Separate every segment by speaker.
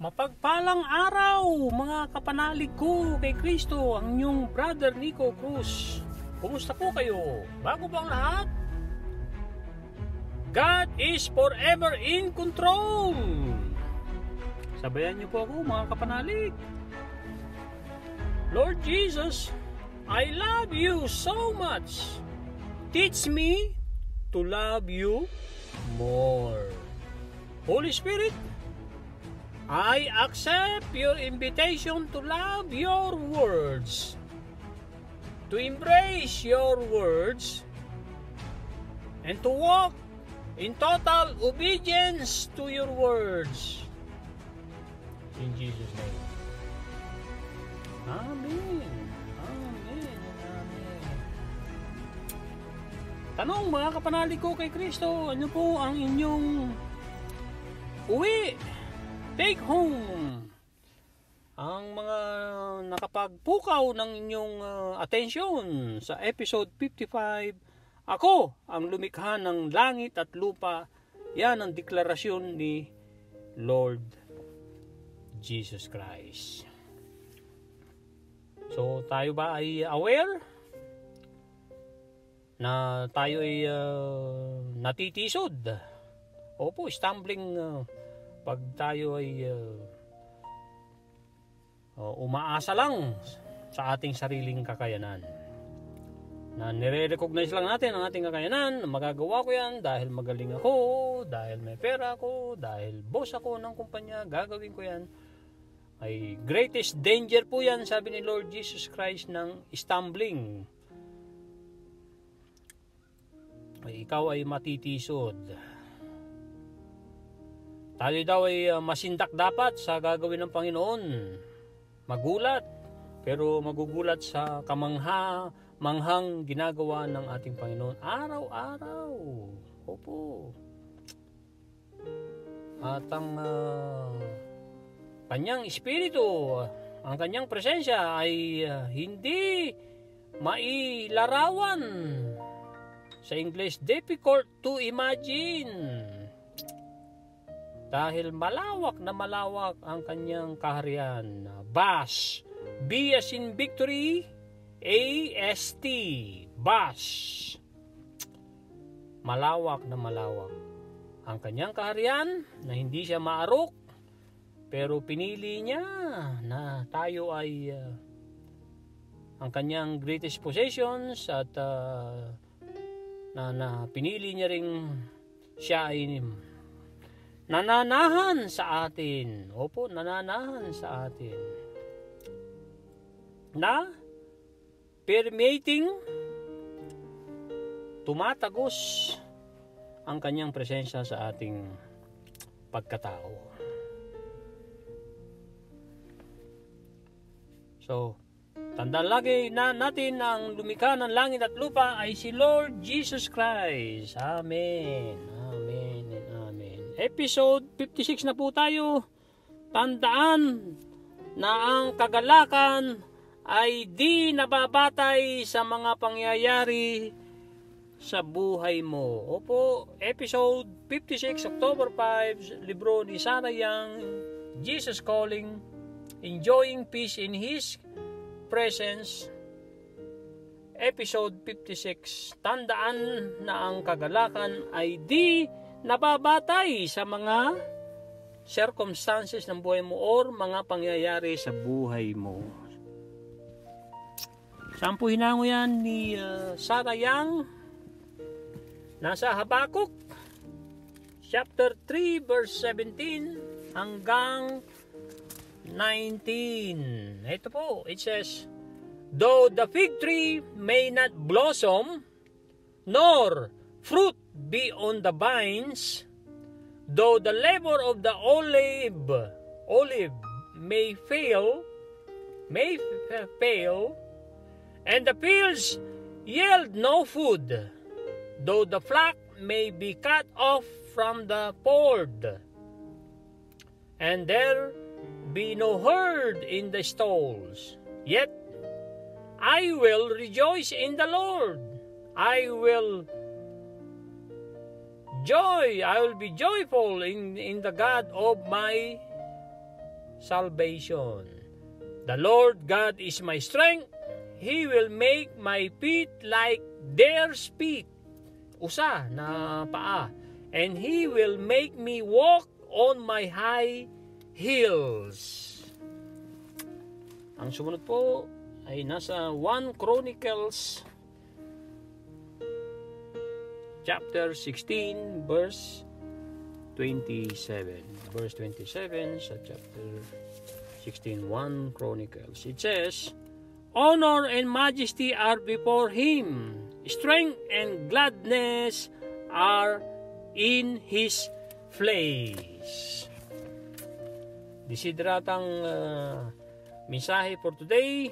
Speaker 1: Mapagpalang araw mga kapanalig ko kay Kristo, ang inyong brother Nico Cruz. Kumusta po kayo? Bago ba ang lahat? God is forever in control. Sabayan niyo po ako mga kapanalig. Lord Jesus, I love you so much. Teach me to love you more. Holy Spirit, I accept your invitation to love your words, to embrace your words, and to walk in total obedience to your words. In Jesus' name. Amen. Amen. Amen. Tanong mga kapanalig ko kay Kristo, ano po ang inyong uwi? Take home. Ang mga nakapagpukaw ng inyong atensyon sa episode 55, ako ang lumikha ng langit at lupa. Yan ang deklarasyon ni Lord Jesus Christ. So tayo ba ay aware na tayo ay natitisod? Opo, stumbling pag tayo ay umaasa lang sa ating sariling kakayanan, na nire-recognize lang natin ang ating kakayanan, magagawa ko yan dahil magaling ako, dahil may pera ako, dahil boss ako ng kumpanya, gagawin ko yan. Ay greatest danger po yan, sabi ni Lord Jesus Christ, ng stumbling. Ay ikaw ay matitisod. Tayo daw ay masindak dapat sa gagawin ng Panginoon. Magulat, pero magugulat sa manghang ginagawa ng ating Panginoon araw-araw. Opo. At ang kanyang espiritu, ang kanyang presensya ay hindi mailarawan. Sa English, difficult to imagine. Dahil malawak na malawak ang kanyang kaharian. Vast. B as in victory, A-S-T. Vast. Malawak na malawak ang kanyang kaharian, na hindi siya maarok, pero pinili niya na tayo ay ang kanyang greatest possessions, at na pinili niya ring siya ay nananahan sa atin. Opo, nananahan sa atin. Na permeating, tumatagos ang kanyang presensya sa ating pagkatao. So, tandaan lagi na natin ang lumikha ng langit at lupa ay si Lord Jesus Christ. Amen. Amen and amen. Episode 56 na po tayo. Tandaan na ang kagalakan ay di nababatay sa mga pangyayari sa buhay mo. Opo, episode 56, October 5, libro ni Sarah Young, Jesus Calling, Enjoying Peace in His Presence. Episode 56, tandaan na ang kagalakan ay di nababatay sa mga circumstances ng buhay mo or mga pangyayari sa buhay mo. Saan po hinango yan ni Sarah Young? Nasa Habakuk chapter 3 verse 17 hanggang 19. Ito po, it says, though the fig tree may not blossom, nor fruit be on the vines, though the labor of the olive may fail, and the fields yield no food, though the flock may be cut off from the fold, and there be no herd in the stalls, yet I will rejoice in the Lord. I will be joyful in the God of my salvation. The Lord God is my strength. He will make my feet like deer's feet. Usa na paa. And He will make me walk on my high hills. Ang sumunod po ay nasa 1 Chronicles chapter 16 verse 27. Verse 27 sa chapter 16, 1 Chronicles. It says, honor and majesty are before Him. Strength and gladness are in His place. Desideratang mensahe for today.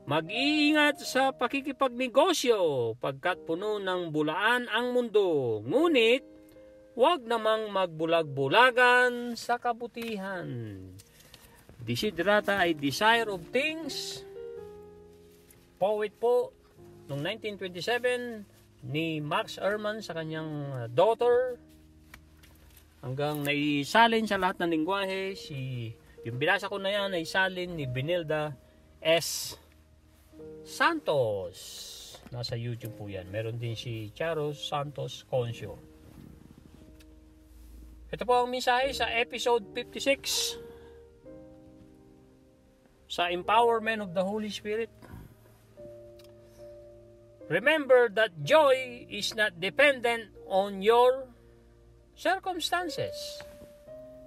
Speaker 1: Mag-iingat sa pakikipagnegosyo pagkat puno ng bulaan ang mundo. Ngunit, huwag namang magbulag-bulagan sa kabutihan. Desiderata ay desire of things. Poet po noong 1927 ni Max Ehrmann sa kanyang daughter. Hanggang naisalin sa lahat ng lingwahe. Yung binasa ko na yan ay salin ni Benilda S. Santos. Nasa YouTube po yan. Meron din si Charo Santos Concio. Ito po ang mensahe sa episode 56 sa Empowerment of the Holy Spirit. Remember that joy is not dependent on your circumstances.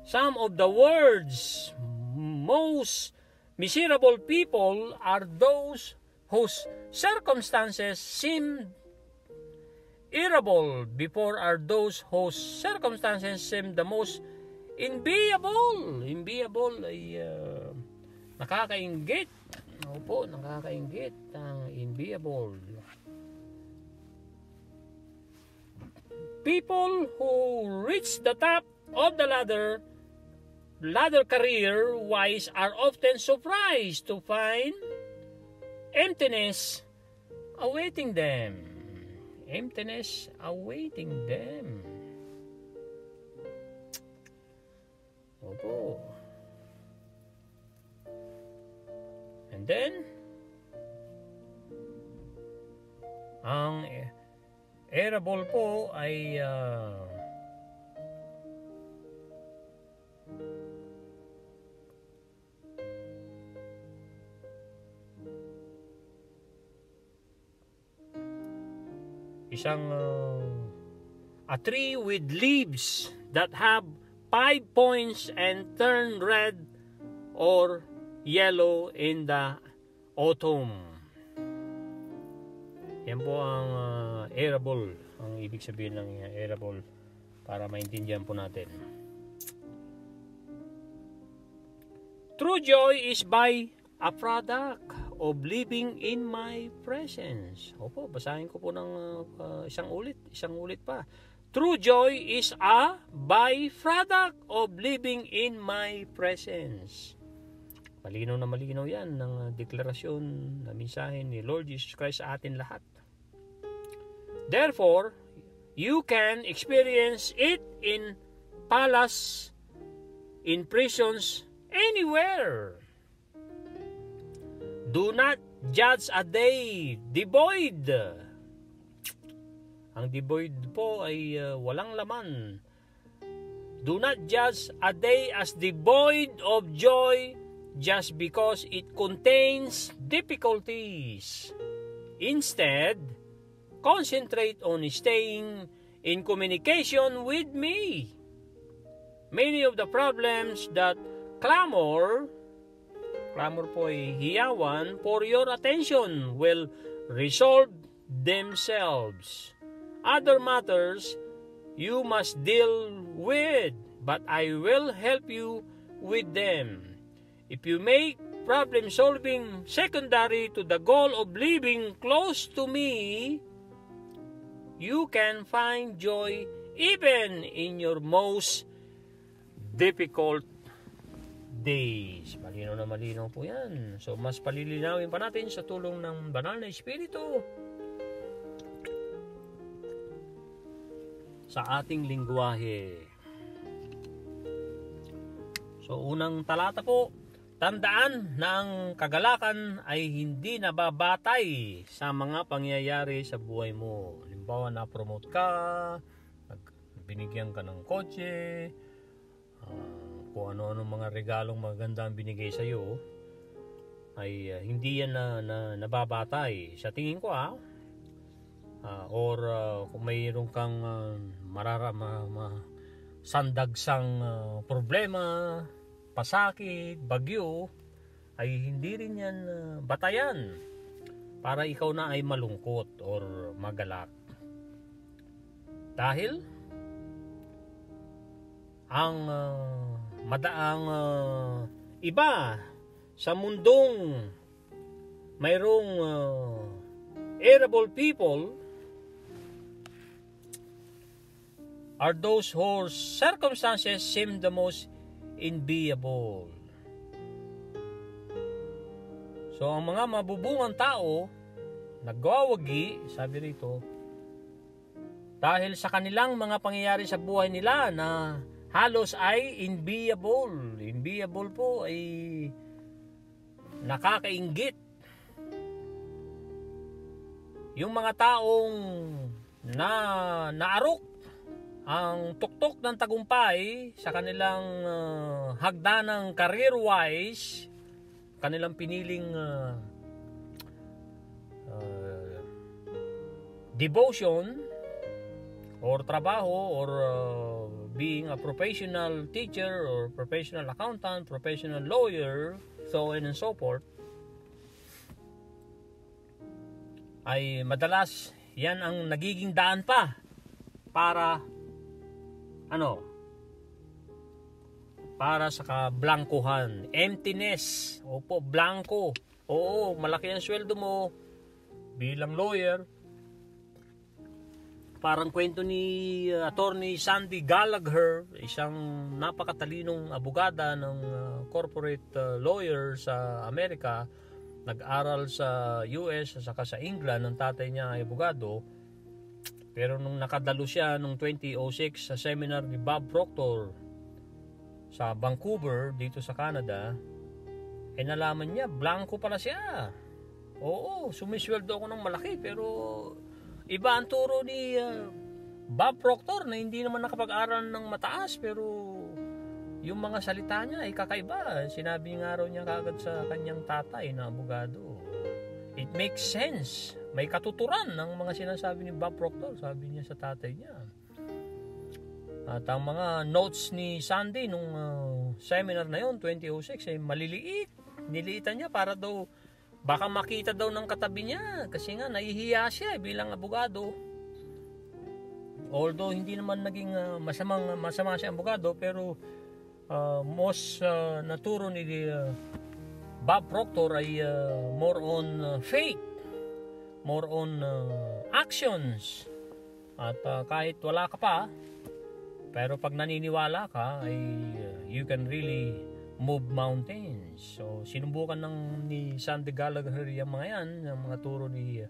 Speaker 1: Some of the world's most miserable people are those whose circumstances seem irritable before are those whose circumstances seem the most enviable. Enviable ay nakakainggit. Opo, nakakainggit ang enviable. People who reach the top of the ladder career-wise are often surprised to find emptiness awaiting them. Emptiness awaiting them. Opo. And then, ang arable po ay a tree with leaves that have 5 points and turn red or yellow in the autumn. Yan po ang arable. Ang ibig sabihin ng arable para maintindihan po natin. True joy is by a product of living in my presence. Opo, basahin ko po ng isang ulit pa. True joy is a byproduct of living in my presence. Malinaw na malinaw yan ng deklarasyon na mensahe ni Lord Jesus Christ sa atin lahat. Therefore, you can experience it in palace, in prisons, anywhere. Do not judge a day devoid. Ang devoid po ay walang laman. Do not judge a day as devoid of joy just because it contains difficulties. Instead, concentrate on staying in communication with me. Many of the problems that clamor po ay hiyawan for your attention will resolve themselves. Other matters you must deal with, but I will help you with them. If you make problem solving secondary to the goal of living close to me, you can find joy even in your most difficult days. Malinaw na malinaw po yan. So, mas palilinawin pa natin sa tulong ng Banal na Espiritu sa ating lingwahe. So, So unang talata po, tandaan na ang kagalakan ay hindi nababatay sa mga pangyayari sa buhay mo. Halimbawa, na-promote ka, binigyan ka ng kotse, kung ano-ano mga regalong maganda ang binigay sa iyo, ay hindi yan na nababatay. Sa tingin ko or kung mayroon kang sandagsang problema, pasakit, bagyo, ay hindi rin yan batayan para ikaw na ay malungkot or magalak. Dahil ang madaang iba sa mundong mayroong irritable people are those whose circumstances seem the most enviable. So ang mga mabubungang tao nagwawagi, sabi rito, dahil sa kanilang mga pangyayari sa buhay nila na halos ay enviable. Enviable po ay nakakainggit. Yung mga taong naarok ang tuktok ng tagumpay sa kanilang hagdanang career-wise, kanilang piniling devotion or trabaho or being a professional teacher or professional accountant, professional lawyer, so on and so forth, ay madalas yan ang nagiging daan pa para para sa kablankuhan, emptiness. Opo, blanco. Oo, malaki ang sweldo mo bilang lawyer. Parang kwento ni Attorney Sandy Gallagher, isang napakatalinong abogada ng corporate lawyer sa Amerika. Nag-aral sa US at saka sa England. Ng tatay niya ay abogado. Pero nung nakadalo siya nung 2006 sa seminar ni Bob Proctor sa Vancouver, dito sa Canada, nalaman niya, blanco pala siya. Oo, sumisweldo ako ng malaki, pero iba ang turo ni Bob Proctor na hindi naman nakapag-aral ng mataas, pero yung mga salita niya ay kakaiba. Sinabi nga raw niya kagad sa kanyang tatay na abogado. It makes sense. May katuturan ng mga sinasabi ni Bob Proctor, sabi niya sa tatay niya. At ang mga notes ni Sandy nung seminar na yon 2006 ay maliliit. Niliitan niya para daw baka makita daw ng katabi niya kasi nga nahihiya siya bilang abogado. Although hindi naman naging masama siya abogado, pero most naturo ni Bob Proctor ay more on faith, more on actions. At kahit wala ka pa, pero pag naniniwala ka, ay you can really move mountains. So sinubukan ni Sandy Gallagher yung mga yan, yung mga turo ni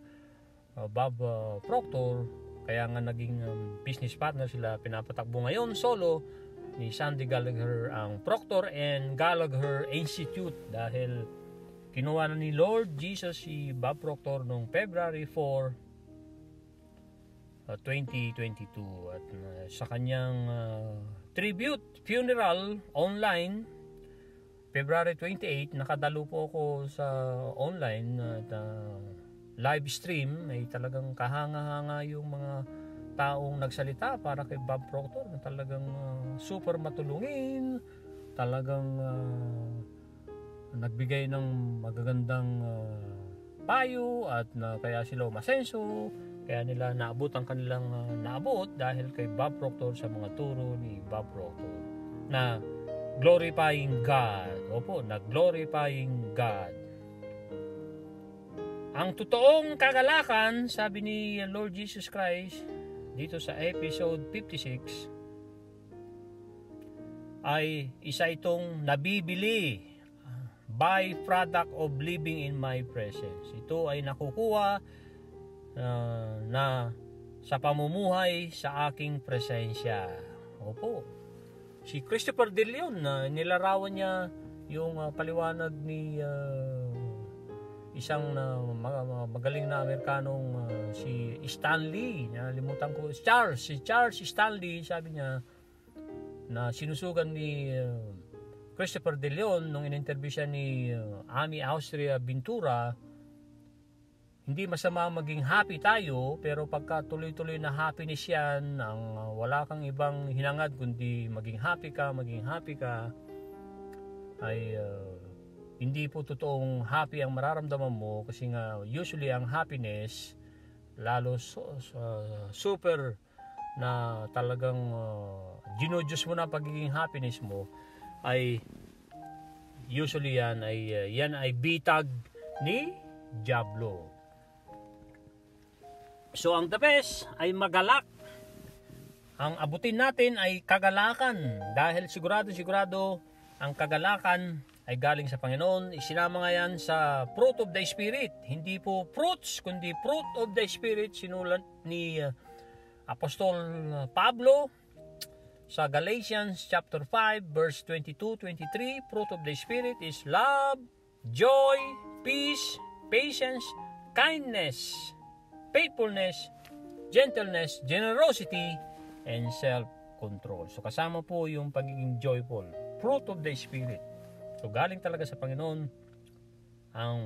Speaker 1: Bob Proctor. Kaya nga naging business partner sila. Pinapatakbo ngayon solo ni Sandy Gallagher ang Proctor and Gallagher Institute, dahil kinuha na ni Lord Jesus si Bob Proctor noong February 4, 2022. At sa kanyang tribute funeral online February 28, nakadalo po ako sa online at live stream. Ay talagang kahanga-hanga yung mga taong nagsalita para kay Bob Proctor, na talagang super matulungin, talagang nagbigay ng magagandang payo, at kaya sila umasenso, kaya nila naabot ang kanilang naabot dahil kay Bob Proctor, sa mga turo ni Bob Proctor na glorifying God. Opo, na glorifying God. Ang totoong kagalakan, sabi ni Lord Jesus Christ dito sa episode 56, ay isa itong nabibili, byproduct of living in my presence. Ito ay nakukuha na sa pamumuhay sa aking presensya. Opo. si Christopher De Leon na nilarawan niya yung paliwanag ni isang magaling na Amerikanong si Stanley, nalimutan ko, si Charles Stanley. Sabi niya na sinusugan ni Christopher De Leon nung in-interview siya ni Ami Austria Ventura, hindi masama maging happy tayo, pero pagka tuloy-tuloy na happiness yan, ang wala kang ibang hinangad kundi maging happy ka, ay hindi po totoong happy ang mararamdaman mo, kasi nga usually ang happiness, lalo super na talagang ginudyos mo na pagiging happiness mo, ay usually yan ay bitag ni Diablo. So ang the best ay magalak. Ang abutin natin ay kagalakan, dahil sigurado ang kagalakan ay galing sa Panginoon. Isinama nga yan sa fruit of the Spirit. Hindi po fruits, kundi fruit of the Spirit. Sinulat ni Apostol Pablo sa Galatians chapter 5 verse 22-23. Fruit of the Spirit is love, joy, peace, patience, kindness, faithfulness, gentleness, generosity, and self-control. So kasama po yung pagiging joyful. Fruit of the Spirit. So galing talaga sa Panginoon ang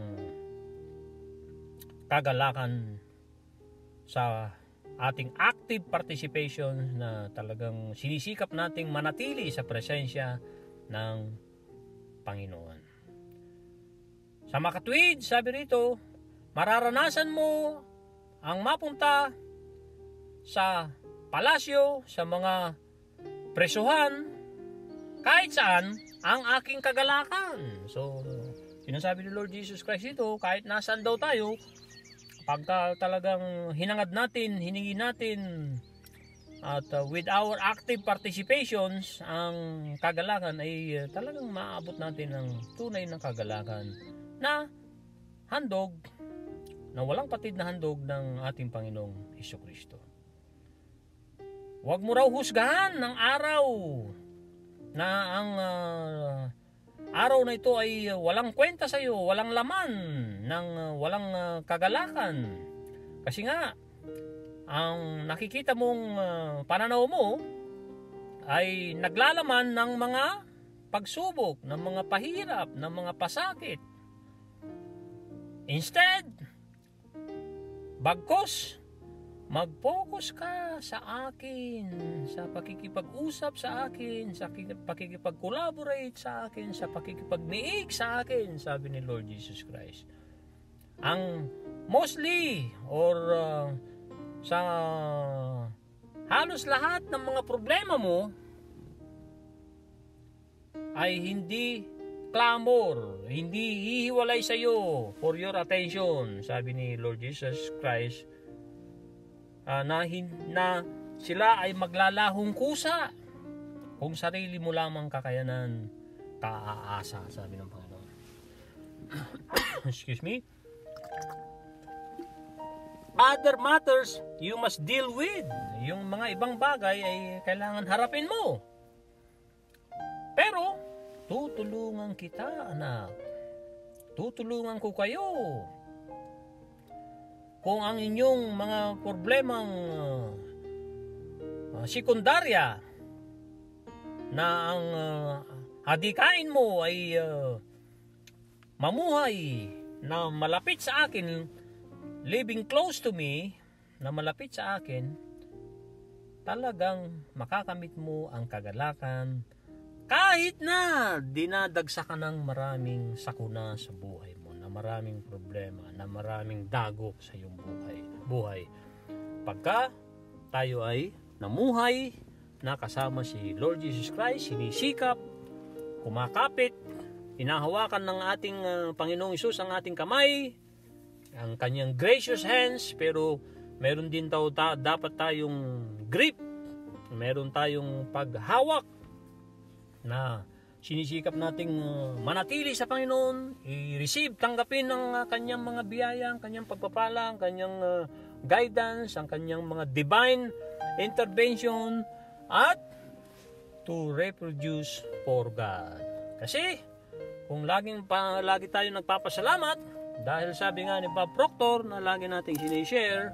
Speaker 1: kagalakan sa ating active participation, na talagang sinisikap nating manatili sa presensya ng Panginoon. Sa makatuwid, sabi rito, mararanasan mo ang mapunta sa palasyo, sa mga presuhan, kahit saan, ang aking kagalakan. So, sinasabi ni Lord Jesus Christ ito, kahit nasaan daw tayo, pagka talagang hinangad natin, hiningi natin, at with our active participations, ang kagalakan ay talagang maabot natin ng tunay na kagalakan na handog, na walang patid na handog ng ating Panginoong Hesukristo. Huwag mo raw husgahan ng araw na ang araw na ito ay walang kwenta sa iyo, walang laman, walang kagalakan. Kasi nga, ang nakikita mong pananaw mo ay naglalaman ng mga pagsubok, ng mga pahirap, ng mga pasakit. Instead, bagkos, mag-focus ka sa akin, sa pakikipag-usap sa akin, sa pakikipag-collaborate sa akin, sa pakikipag-niig sa akin, sabi ni Lord Jesus Christ. Ang mostly or sa halos lahat ng mga problema mo ay hindi clamor, hindi hihiwalay sa iyo for your attention, sabi ni Lord Jesus Christ. Na sila ay maglalahong kusa kung sarili mo lamang kakayanan kaaasa, sabi ng Panginoon. Excuse me. Other matters you must deal with. Yung mga ibang bagay ay kailangan harapin mo. Pero tutulungan kita, anak. Tutulungan ko kayo. Kung ang inyong mga problemang sekundarya na ang hadikain mo ay mamuhay na malapit sa akin, living close to me, na malapit sa akin, talagang makakamit mo ang kagalakan kahit na dinadagsa ka ng maraming sakuna sa buhay mo, na maraming problema, na maraming dagok sa iyong buhay. Pagka tayo ay namuhay na kasama si Lord Jesus Christ, sinisikap, kumakapit, hinahawakan ng ating Panginoong Hesus ang ating kamay, ang kanyang gracious hands, pero meron din dapat tayong grip, meron tayong paghawak na sinisikap nating manatili sa Panginoon, i-receive, tanggapin ang kanyang mga biyaya, ang kanyang pagpapala, ang kanyang guidance, ang kanyang mga divine intervention, at to reproduce for God. Kasi kung lagi tayo nagpapasalamat, dahil sabi nga ni Bob Proctor na lagi nating sinishare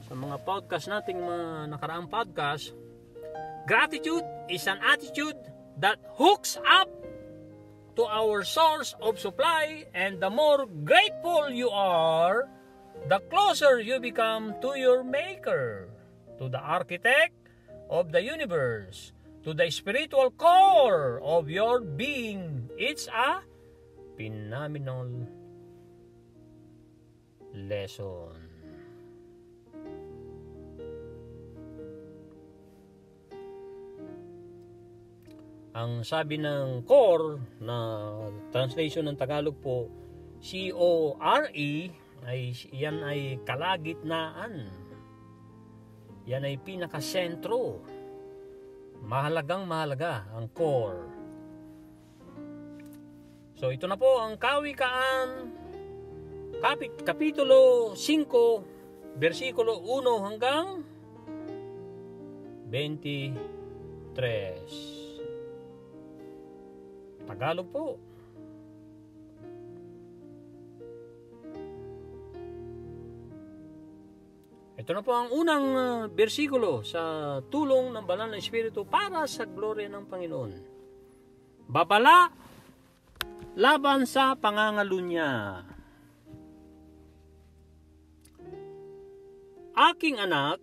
Speaker 1: sa mga podcast nating mga nakaraang podcast, gratitude is an attitude that hooks up to our source of supply, and the more grateful you are, the closer you become to your Maker, to the architect of the universe, to the spiritual core of your being. It's a phenomenal lesson. Ang sabi ng core na translation ng Tagalog po, C-O-R-E, yan ay kalagitnaan. Yan ay pinakasentro. Mahalagang mahalaga ang core. So ito na po ang Kawikaan, Kapitulo 5, versikulo 1 hanggang 23. Tagalog po. Ito na po ang unang bersikulo sa tulong ng Banal na Espiritu para sa gloria ng Panginoon. Babala laban sa pangangalunya. Aking anak,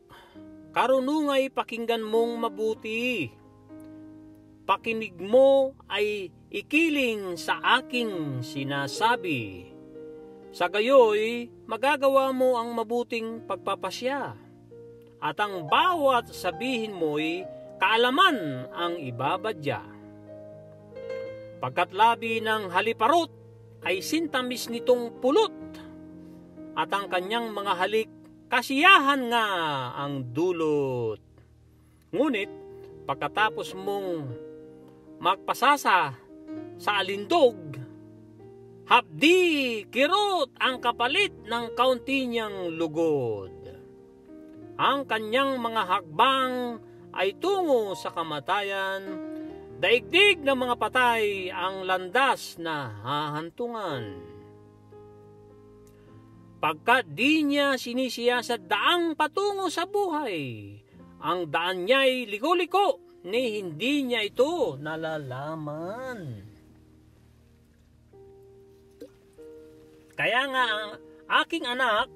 Speaker 1: karunungay pakinggan mong mabuti. Pakinig mo ay ikiling sa aking sinasabi. Sa gayoy, magagawa mo ang mabuting pagpapasya. At ang bawat sabihin mo'y kaalaman ang ibabadya. Pagkat labi ng haliparot ay sintamis nitong pulot. At ang kanyang mga halik, kasiyahan nga ang dulot. Ngunit, pagkatapos mong magpasasa sa alindog, hapdi kirot ang kapalit ng kaunti niyang lugod. Ang kanyang mga hakbang ay tungo sa kamatayan, daigdig ng mga patay ang landas na hahantungan. Pagkat di niya sinisiyasat daang patungo sa buhay, ang daan niya'y liko-liko, ni hindi niya ito nalalaman. Kaya nga ang aking anak,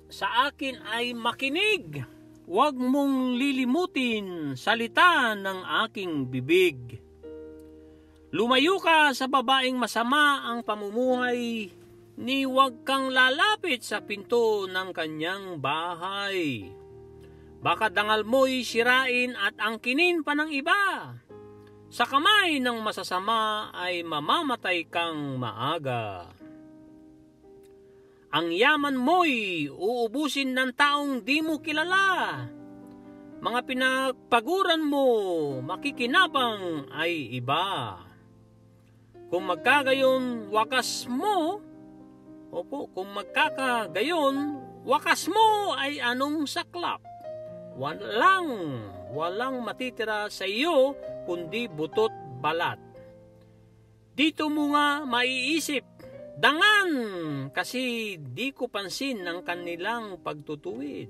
Speaker 1: sa akin ay makinig. Huwag mong lilimutin salita ng aking bibig. Lumayo ka sa babaeng masama ang pamumuhay, ni huwag kang lalapit sa pinto ng kanyang bahay. Baka dangal mo'y sirain at angkinin pa ng iba. Sa kamay ng masasama ay mamamatay kang maaga. Ang yaman mo'y uubusin ng taong di mo kilala. Mga pinagpaguran mo, makikinabang ay iba. Kung magkagayon, wakas mo, wakas mo ay anong saklap. Walang matitira sa iyo kundi butot balat. Dito mo nga maiisip, dangan, kasi di ko pansin ang kanilang pagtutuwid.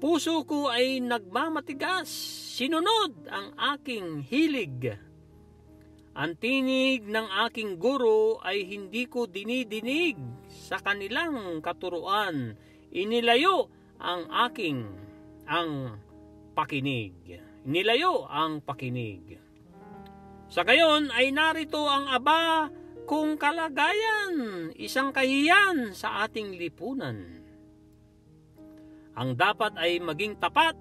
Speaker 1: Puso ko ay nagmamatigas, sinunod ang aking hilig. Ang tinig ng aking guro ay hindi ko dinidinig, sa kanilang katuruan inilayo ang pakinig. Nilayo ang pakinig. Sa gayon ay narito ang aba kung kalagayan, isang kahiyan sa ating lipunan. Ang dapat ay maging tapat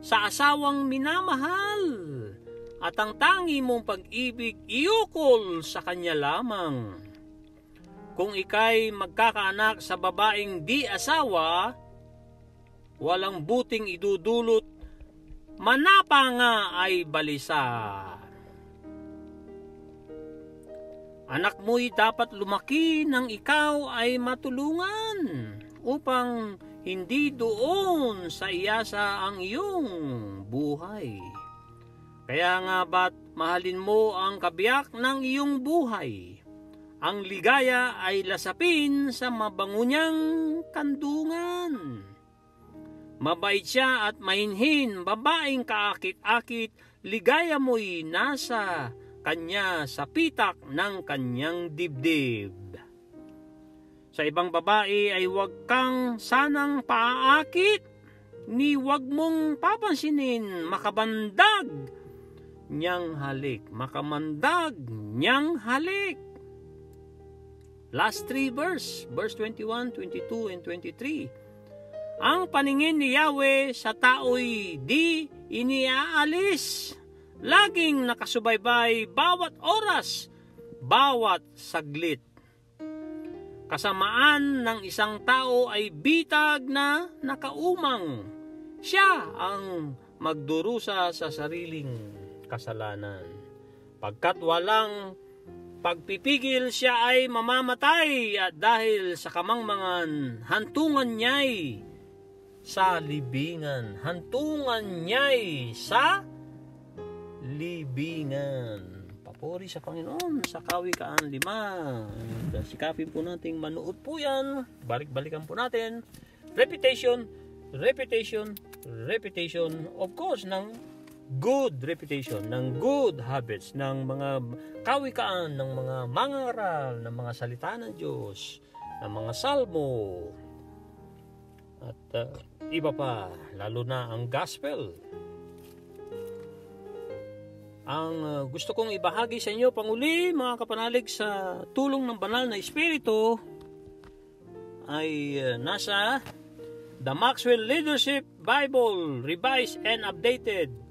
Speaker 1: sa asawang minamahal, at ang tangi mong pag-ibig iukol sa kanya lamang. Kung ika'y magkakaanak sa babaeng di asawa, walang buting idudulot, manapa nga ay balisa. Anak mo'y dapat lumaki nang ikaw ay matulungan, upang hindi doon sa iyasa ang iyong buhay. Kaya nga ba't mahalin mo ang kabiyak ng iyong buhay? Ang ligaya ay lasapin sa mabango niyang kandungan. Mabait siya at mahinhin, babaeng kaakit-akit, ligaya mo'y nasa kanya sa pitak ng kanyang dibdib. Sa ibang babae ay huwag kang sanang paaakit, ni huwag mong papansinin, makamandag niyang halik. Makamandag niyang halik. Last 3 verse 21, 22, and 23. Ang paningin ni Yahweh sa tao'y di iniaalis. Laging nakasubaybay bawat oras, bawat saglit. Kasamaan ng isang tao ay bitag na nakaumang. Siya ang magdurusa sa sariling kasalanan. Pagkat walang pagpipigil, siya ay mamamatay at dahil sa kamangmangan, hantungan niya'y sa libingan. Hantungan niya'y sa libingan. Papuri sa Panginoon sa Kawikaan 5. Sikapin po nating manood po yan. Balik-balikan po natin. Reputation, reputation, reputation. Of course, ng good reputation, ng good habits, ng mga kawikaan, ng mga mangaral, ng mga salita ng Diyos, ng mga salmo, at iba pa, lalo na ang gospel. Ang gusto kong ibahagi sa inyo, panguli, mga kapanalig, sa tulong ng banal na Espiritu, ay nasa The Maxwell Leadership Bible, Revised and Updated.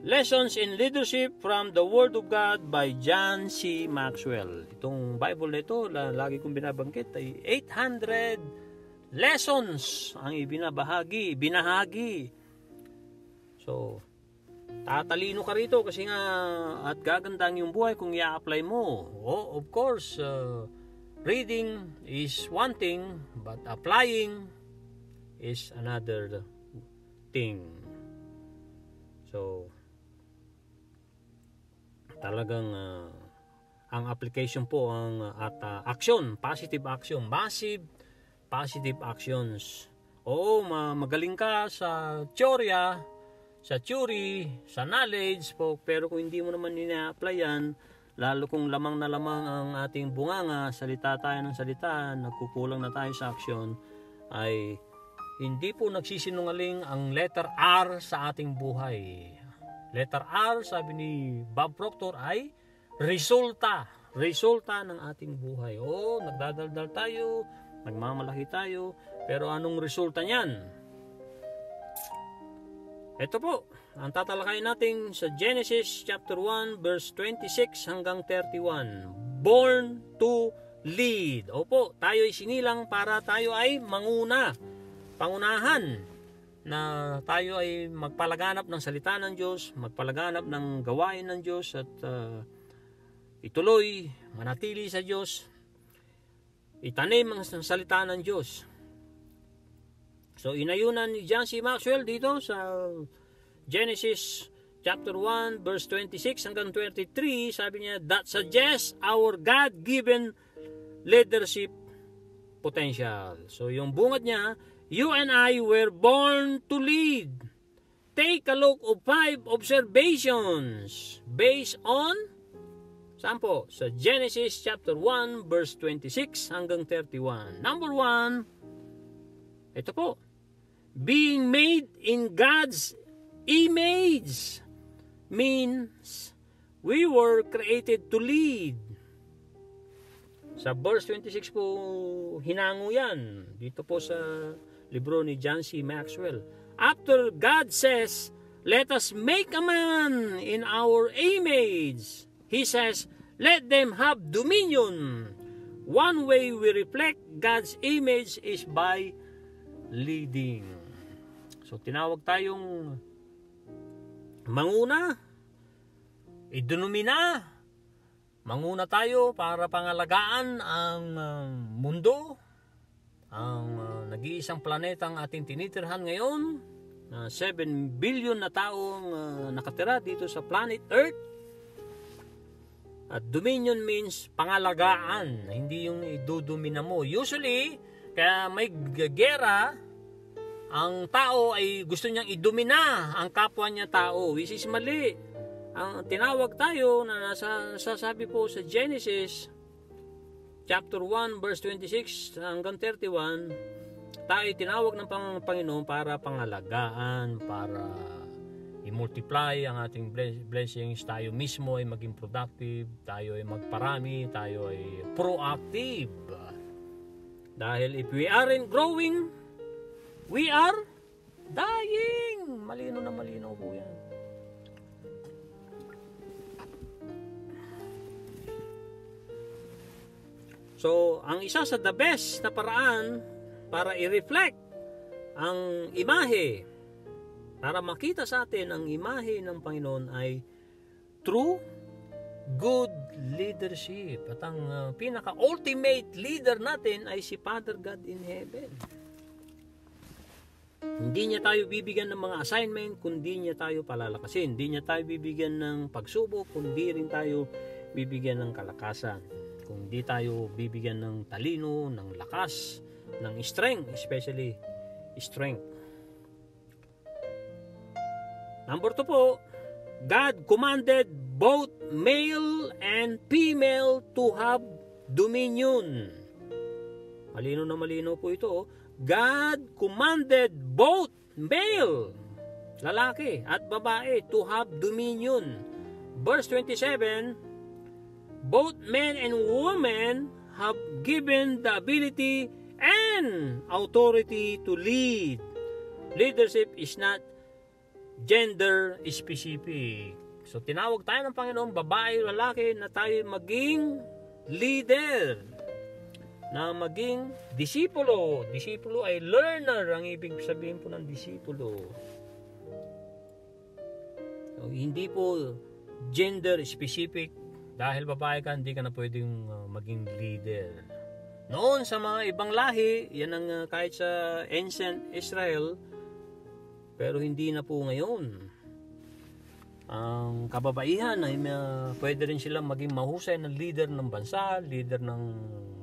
Speaker 1: Lessons in Leadership from the Word of God by John C. Maxwell. Itong Bible na ito, lagi kong binabangkit, ay 800 lessons ang binahagi. So, tatalino ka rito kasi nga at gagandang yung buhay kung i-apply mo. Oh, of course, reading is one thing, but applying is another thing. So, talagang ang application po at action, positive action, massive positive actions. Oo, magaling ka sa teorya, sa theory, sa knowledge po, pero kung hindi mo naman ina-apply yan, lalo kung lamang na lamang ang ating bunganga, salita tayo ng salita, nagkukulang na tayo sa action, ay hindi po nagsisinungaling ang letter R sa ating buhay. Letter R, sabi ni Bob Proctor, ay resulta ng ating buhay. Oo, nagdadaldal tayo, nagmamalaki tayo, pero anong resulta niyan? Ito po, ang tatalakayin natin sa Genesis chapter 1 verse 26 hanggang 31. Born to lead. Opo, tayo ay sinilang para tayo ay manguna, pangunahan, na tayo ay magpalaganap ng salita ng Diyos, magpalaganap ng gawain ng Diyos, at ituloy, manatili sa Diyos, itanim ang salita ng Diyos. So, inayunan ni John C. Maxwell dito sa Genesis chapter 1 verse 26 hanggang 23, sabi niya, that suggests our God-given leadership potential. So, yung bungad niya, you and I were born to lead. Take a look of 5 observations based on, saan po? Sa Genesis chapter 1 verse 26 hanggang 31. Number 1, ito po. Being made in God's image means we were created to lead. Sa verse 26 po, hinango yan. Dito po sa libro ni John C. Maxwell. After God says, let us make a man in our image, He says, let them have dominion. One way we reflect God's image is by leading. So, tinawag tayong manguna, idunumina, manguna tayo para pangalagaan ang mundo, ang nag-iisang planeta ang ating tinitirhan ngayon, 7 billion na taong nakatira dito sa planet Earth. At dominion means pangalagaan, hindi yung idudumina mo. Usually, kaya may gera, ang tao ay gusto niyang idumina ang kapwa niya tao, which is mali. Ang tinawag tayo na nasasabi po sa Genesis chapter 1 verse 26 hanggang 31, tayo tinawag ng Panginoon para pangalagaan, para i-multiply ang ating blessings. Tayo mismo ay maging productive, tayo ay magparami, tayo ay proactive. Dahil if we aren't growing, we are dying. Malino na malino po yan. So, ang isa sa the best na paraan para i-reflect ang imahe, para makita sa atin ang imahe ng Panginoon ay through good leadership. At ang pinaka-ultimate leader natin ay si Father God in Heaven. Hindi niya tayo bibigyan ng mga assignment, kundi niya tayo palalakasin. Hindi niya tayo bibigyan ng pagsubok, kundi rin tayo bibigyan ng kalakasan. Kung di tayo bibigyan ng talino, ng lakas, ng strength, especially strength. Number 2 po, God commanded both male and female to have dominion. Malino na malino po ito. God commanded both male, lalaki at babae, to have dominion. Verse 27, both men and women have given the ability and authority to lead. Leadership is not gender specific. So tinawag tayo ng Panginoon, babae, lalaki, na tayo maging leader, na maging disipulo. Disipulo ay learner, ang ibig sabihin po ng disipulo. So, hindi po gender specific. Dahil babae ka, hindi ka na pwedeng maging leader. Noon sa mga ibang lahi, yan ang kahit sa ancient Israel, pero hindi na po ngayon. Ang kababaihan ay pwede rin silang maging mahusay na leader ng bansa, leader ng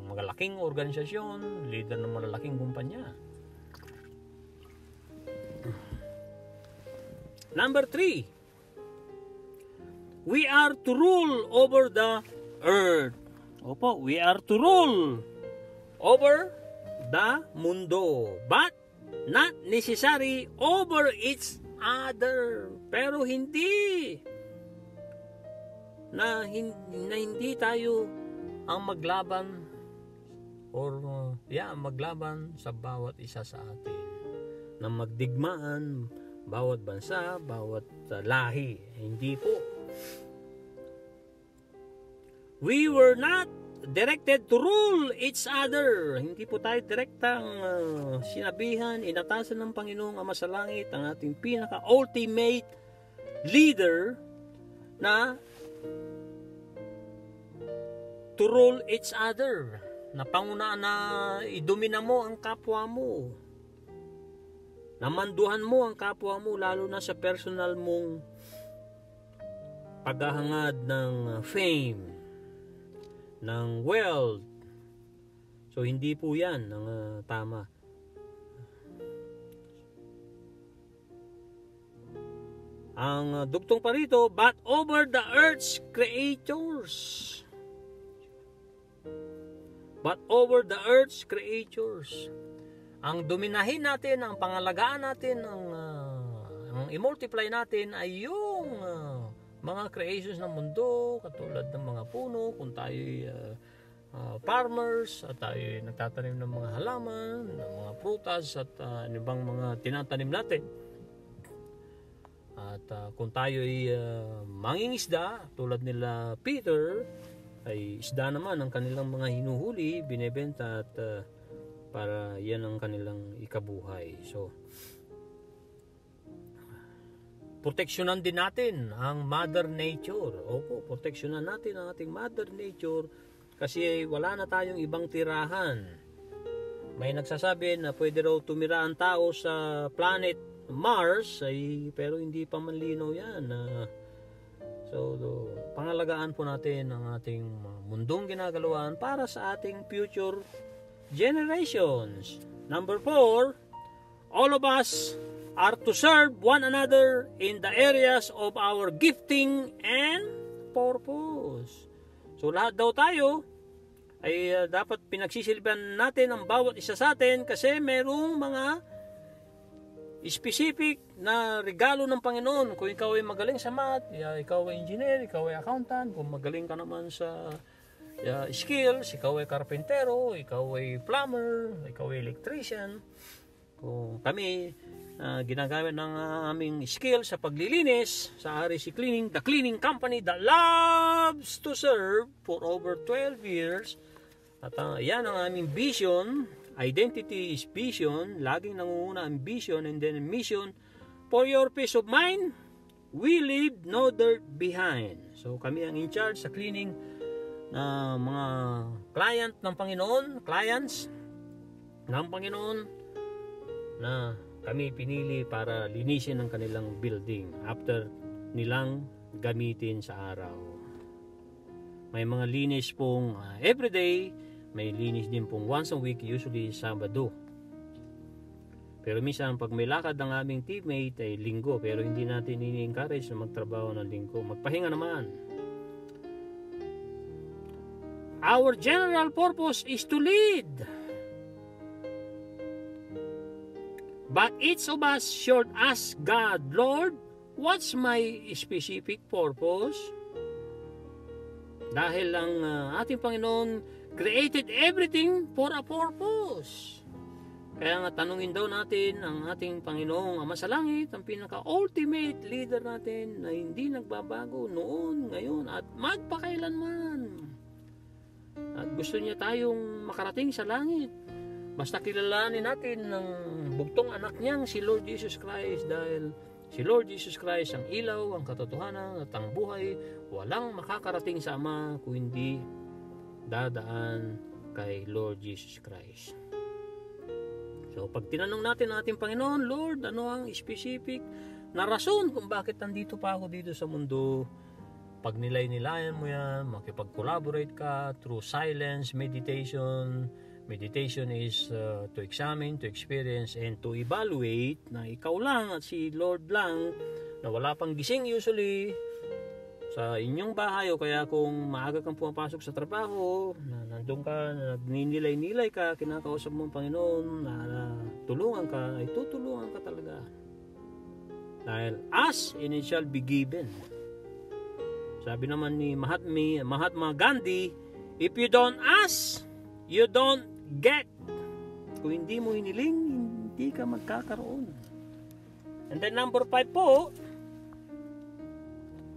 Speaker 1: malalaking organisasyon, leader ng malalaking kumpanya. Number 3, we are to rule over the earth. Opo, we are to rule over the mundo, but not necessary over each other. Pero hindi tayo ang maglaban or maglaban sa bawat isa sa atin, na magdigmaan bawat bansa, bawat lahi. Hindi po. We were not directed to rule each other. Hindi po tayo direktang sinabihan, inatasan ng Panginoong Ama sa Langit, ang ating pinaka-ultimate leader, na to rule each other, na pangunaan na idomina mo ang kapwa mo, na manduhan mo ang kapwa mo, lalo na sa personal mong paghahangad ng fame, ng wealth. So hindi po yan ang tama. Ang dugtong pa rito, but over the earth's creators. But over the earth's creatures. Ang dominahin natin, ang pangalagaan natin, ang i-multiply natin ay yung mga creations ng mundo, katulad ng mga puno, kung tayo farmers, at tayo nagtatanim ng mga halaman, ng mga prutas, at ibang mga tinatanim natin. At kung tayo ay mangingisda, tulad nila Peter, ay isda naman ang kanilang mga hinuhuli, binebenta, at para yan ang kanilang ikabuhay. So, proteksyonan din natin ang Mother Nature. Opo, proteksyonan natin ang ating Mother Nature, kasi wala na tayong ibang tirahan. May nagsasabi na pwede raw tumira ang tao sa planet Mars, pero hindi pa manlinaw yan. So, pangalagaan po natin ang ating mundong ginagalawan para sa ating future generations. Number 4, all of us are to serve one another in the areas of our gifting and purpose. So, lahat daw tayo ay dapat pinagsisilbihan natin ang bawat isa sa atin kasi merong mga specific na regalo ng Panginoon. Kung ikaw ay magaling sa math, ikaw ay engineer, ikaw ay accountant, kung magaling ka naman sa skills, ikaw ay karpentero, ikaw ay plumber, ikaw ay electrician. Kung kami ginagamit ng aming skills sa paglilinis sa RC Cleaning, the cleaning company that loves to serve for over 12 years. At yan ang aming vision. Identity is vision, laging nangunguna ang vision and then mission. For your peace of mind, we leave no dirt behind. So kami ang in charge sa cleaning na mga clients ng Panginoon na kami pinili para linisin ang kanilang building after nilang gamitin sa araw. May mga linis pong everyday. May linis din pong once a week, usually Sabado. Pero minsan pag may lakad ng aming teammate ay linggo, pero hindi natin ini-encourage na magtrabaho ng linggo. Magpahinga naman. Our general purpose is to lead. But each of us should ask God, Lord, what's my specific purpose? Dahil ang ating Panginoon created everything for a purpose. Kaya nga tanungin daw natin ang ating Panginoong Ama sa Langit, ang pinaka-ultimate leader natin na hindi nagbabago noon, ngayon, at magpakailanman. At gusto niya tayong makarating sa langit. Basta kilalanin natin ng bugtong anak niyang si Lord Jesus Christ, dahil si Lord Jesus Christ ang ilaw, ang katotohanan at ang buhay. Walang makakarating sa Ama kung hindi dadaan kay Lord Jesus Christ. So pag tinanong natin ang ating Panginoon, Lord, ano ang specific na rason kung bakit nandito pa ako dito sa mundo? Pag nilay-nilayan mo yan, makipag-collaborate ka through silence, meditation. Meditation is to examine, to experience, and to evaluate na ikaw lang at si Lord lang na wala pang gising usually sa inyong bahay, o kaya kung maaga kang pumapasok sa trabaho, na nandun ka, nagninilay-nilay ka, kinakausap mo ang Panginoon, na tulungan ka, ay tutulungan ka talaga. Dahil ask and it shall be given. Sabi naman ni Mahatma Gandhi, if you don't ask, you don't get. Kung hindi mo hiniling, hindi ka magkakaroon. And then number 5 po,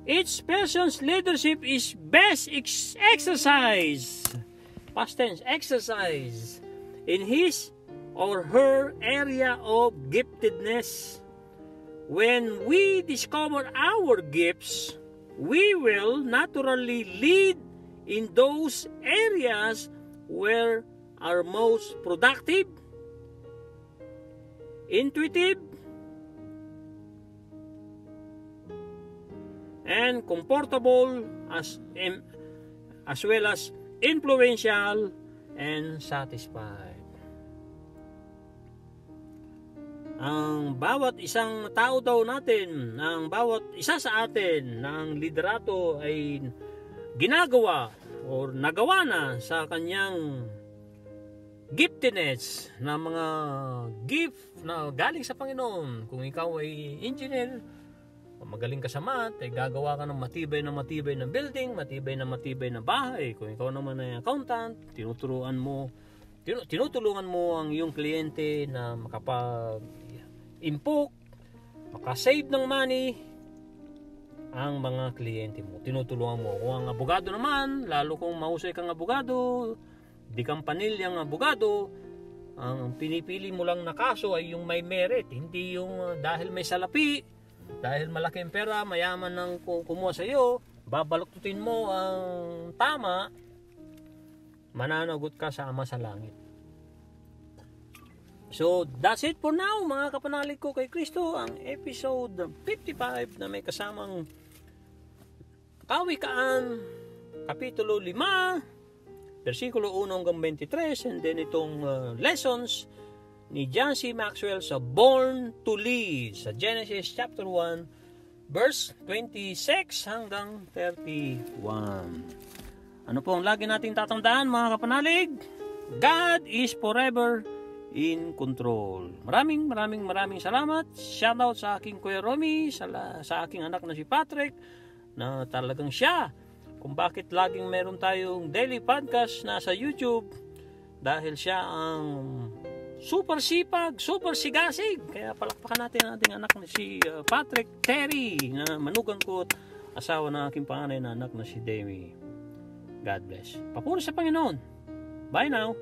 Speaker 1: each person's leadership is best exercise, past tense, exercise in his or her area of giftedness. When we discover our gifts, we will naturally lead in those areas where are most productive, intuitive, and comfortable, as well as influential and satisfied. Ang bawat isang tao daw natin, ang bawat isa sa atin ng liderato ay ginagawa o nagawa na sa kanyang giftedness na mga gift na galing sa Panginoon. Kung ikaw ay engineer, magaling ka sa math, ay gagawa ka ng matibay na building, matibay na bahay. Kung ikaw naman ay accountant, tinutulungan mo ang iyong kliyente na makapag-impok, makasave ng money ang mga kliyente mo. Tinutulungan mo. Kung ang abogado naman, lalo kung mahusay kang abogado, di kang panilyang abogado, ang pinipili mo lang na kaso ay yung may merit, hindi yung dahil may salapi, dahil malaking pera, mayaman ng kumuha sa iyo, babaluktutin mo ang tama, mananagot ka sa Ama sa Langit. So, that's it for now, mga kapanalig ko kay Kristo. Ang episode 55 na may kasamang Kawikaan, Kapitulo 5, versikulo 1 hanggang 23, and then itong lessons ni John C. Maxwell sa Born to Lead, sa Genesis chapter 1, verse 26 hanggang 31. Ano po ang lagi nating tatandaan, mga kapanalig? God is forever in control. Maraming salamat. Shoutout sa aking Kuya Romy, sa aking anak na si Patrick, na talagang siya kung bakit laging meron tayong daily podcast na sa YouTube, dahil siya ang super sipag, super sigasig. Kaya palakpakan natin ang ating anak na si Patrick Terry, na manugang ko at asawa ng aking panganay na anak na si Demi. God bless. Papuri sa Panginoon. Bye now.